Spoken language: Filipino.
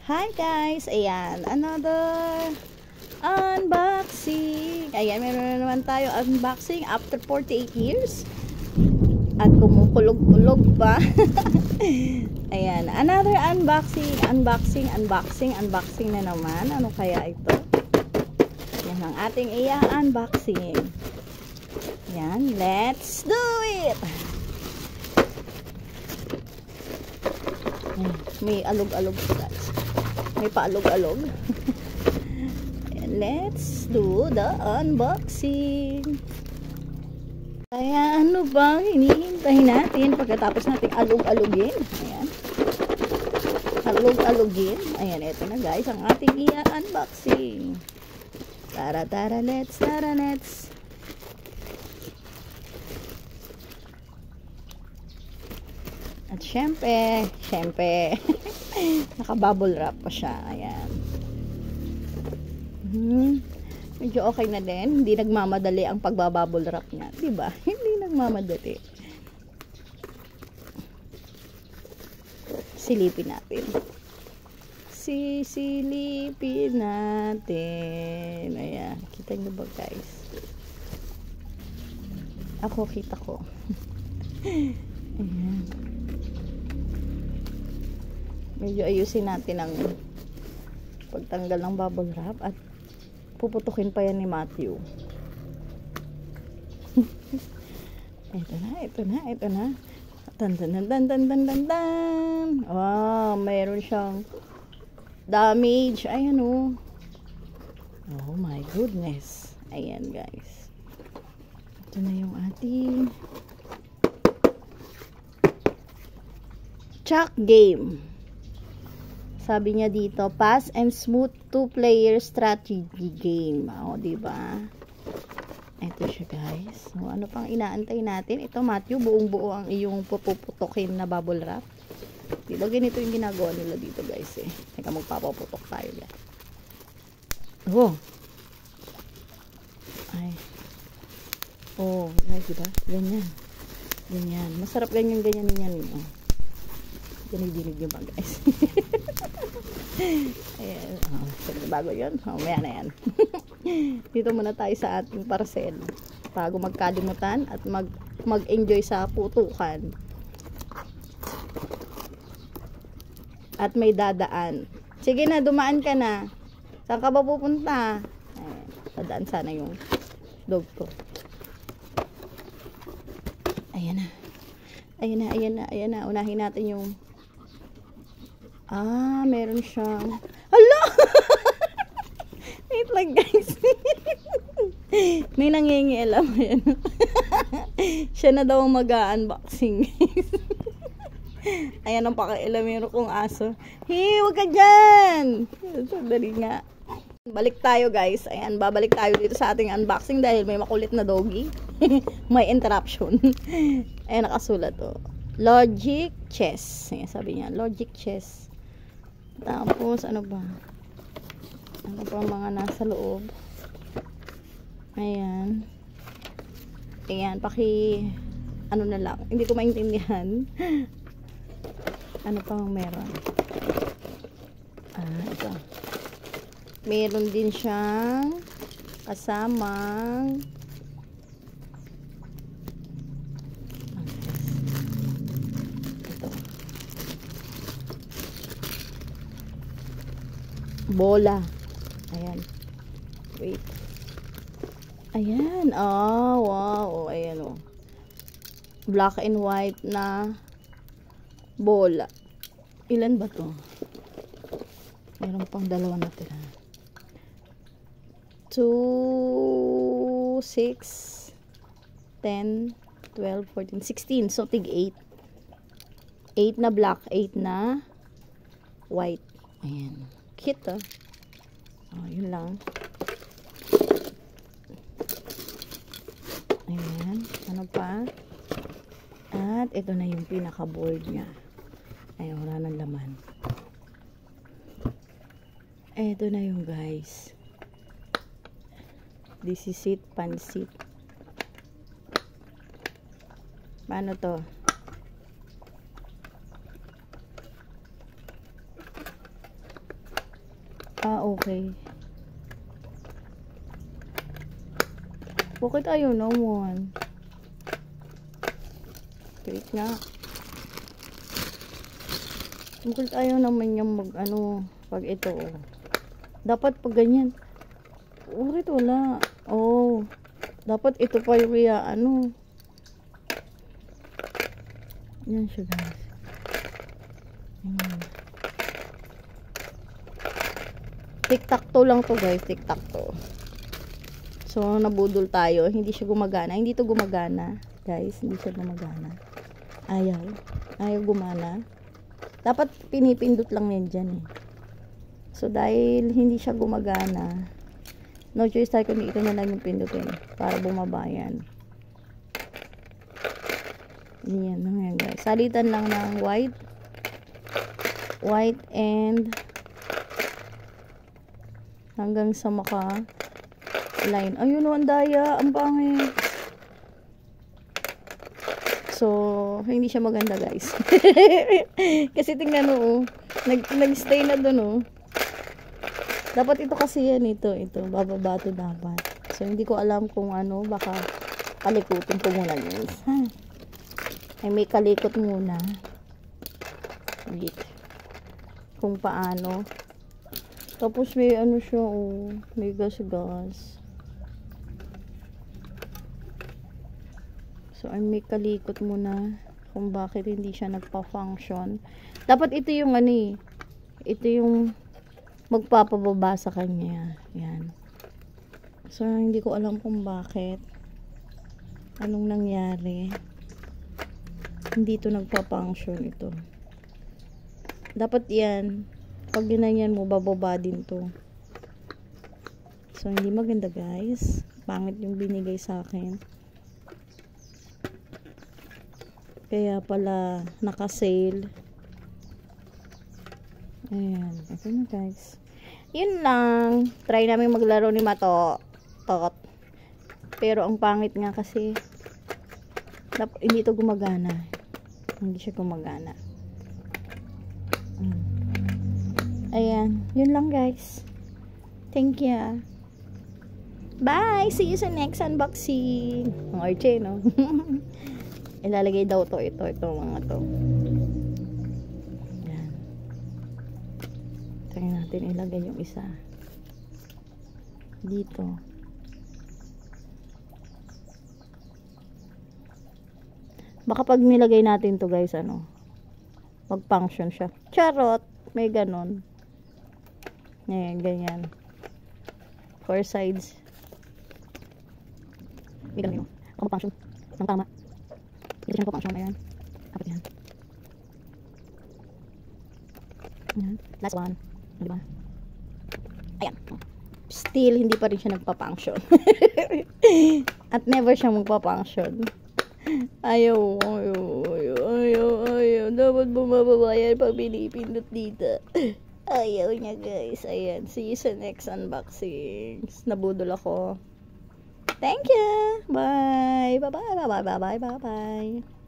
Hi guys! Ayan, another unboxing. Ayan, meron na naman tayo unboxing after 48 years. At kumukulog-kulog pa. Ayan, another unboxing na naman. Ano kaya ito? Yan ang ating unboxing. Ayan, let's do it! Ayan, may alog-alog po guys. May paalog-alog. Let's do the unboxing. Kaya ano bang hinihintay natin pagkatapos nating alog-alogin? Ayan. Alog-alogin. Ayan, ito na guys ang ating unboxing. Tara, let's. At syempre, naka-bubble wrap pa siya. Ayan. Medyo okay na din. Hindi nagmamadali ang pagbabubble wrap niya. Diba? Hindi nagmamadali. Silipin natin. Sisilipin natin. Ayan. Kita nyo ba guys? Ako, kita ko. Ayan. Medyo ayusin natin ang pagtanggal ng bubble wrap at puputukin pa yan ni Matthew. Ito na. Tan. Wow, mayroon siyang damage. Ayan oh. Oh my goodness. Ayan guys. Ito na yung ating Chuck game. Sabi niya dito, fast and smooth two-player strategy game. O, diba? Ito siya, guys. So, ano pang inaantay natin? Ito, Matthew, buong-buo ang iyong puputukin na bubble wrap. Diba, ganito yung ginagawa nila dito, guys, eh. Teka, magpapaputok tayo, guys. Oh! Ay. Oh, guys, diba? Ganyan. Masarap ganyan yan. Oh. Dinig nyo ba guys? Ayan. Oh, bago yun. Maya na yan. Dito muna tayo sa ating parcel. Bago magkalimutan at mag-enjoy sa putukan. At may dadaan. Sige na, dumaan ka na. Saan ka ba pupunta? Ayan. Dadaan sana yung dog ko. Ayan na. Unahin natin yung meron siyang hala! Wait lang guys. May nangingialam yan. Siya na daw ang mag-unboxing. Ayan ang pakialamero kong aso. Hey, wag ka dyan! Sandali nga. Balik tayo guys. Ayan, babalik tayo dito sa ating unboxing dahil may makulit na doggy. May interruption. Ayan, nakasulat to. Logic chess. Ayan, sabi niya, Logic chess. Tapos, ano ba? Ano pa mga nasa loob? Ayan. Ayan, ano na lang. Hindi ko maintindihan. Ano pa meron? Ito. Meron din siyang kasamang bola. Ayan. Wait. Ayan. Wow. Ayan oh. Black and white na bola. Ilan ba to? Meron pang dalawa na tira. 2, 6, 10, 12, 14, 16. So, tig 8. 8 na black, 8 na white. Ayan. Cute, yun lang. Ayan. Ano pa? At ito na yung pinaka-board niya. Ayan, wala nang laman. Ito na yung guys. This is it, pansit. Paano to? Okay. Bakit ayaw naman? Wait nga. Bakit ayaw naman yung pag ito. Dapat pag ganyan. Bakit wala? Oh. Dapat ito pa yung Yan siya, guys. Ayan. Tic-tac-toe lang to, guys. Tic-tac-toe. So, nabudol tayo. Hindi siya gumagana. Hindi to gumagana. Guys, hindi siya gumagana. Ayaw gumana. Dapat pinipindot lang yan dyan eh. So, dahil hindi siya gumagana, no choice tayo kundi ito na lang yung pindutin para bumaba yan. Yan lang yan, guys. Salitan lang ng white and hanggang sa maka line. Ayun o, ang daya. Ang pangit. So, hindi siya maganda, guys. Kasi tingnan o, nag-stay na dun o. Dapat ito kasi yan, ito. Bababa ito dapat. So, hindi ko alam kung baka kalikutin ko muna, guys. Ay, may kalikot muna. Wait. Kung paano. Tapos may siya, may gas-gas. So, ay may kalikot muna kung bakit hindi siya nagpa-function. Dapat ito yung ito yung magpapababa sa kanya. Yan. So, hindi ko alam kung bakit. Anong nangyari. Hindi ito nagpa-function ito. Dapat yan. Pag ginanyan mo, bababa din to. So, hindi maganda, guys. Pangit yung binigay sa akin. Kaya pala naka-sale. Ayan. Ito na, guys. Yun lang. Try namin maglaro ni Mato. Pero ang pangit nga kasi hindi ito gumagana. Hindi siya gumagana. Ayan. Yun lang, guys. Thank you. Bye! See you sa next unboxing. Ang RJ, no? Ilalagay daw ito mga to. Ayan. Try natin ilagay yung isa. Dito. Baka pag nilagay natin to, guys, mag-function siya. Charot! May ganon. Ayan, ganyan. 4 sides. May ganon. Ako mag-function. Ang tama. Hindi siya mag-function. Ayan. Dapat yan. Ayan. Last one. Diba? Ayan. Still, hindi pa rin siya nagpa-function. At never siya magpa-function. Ayaw. Dapat bumababayan pag pinipindot dito. Ayaw niya, guys. Ayan. See you sa next unboxing. Nabudol ako. Thank you. Bye. Bye-bye. Bye-bye. Bye-bye. Bye-bye.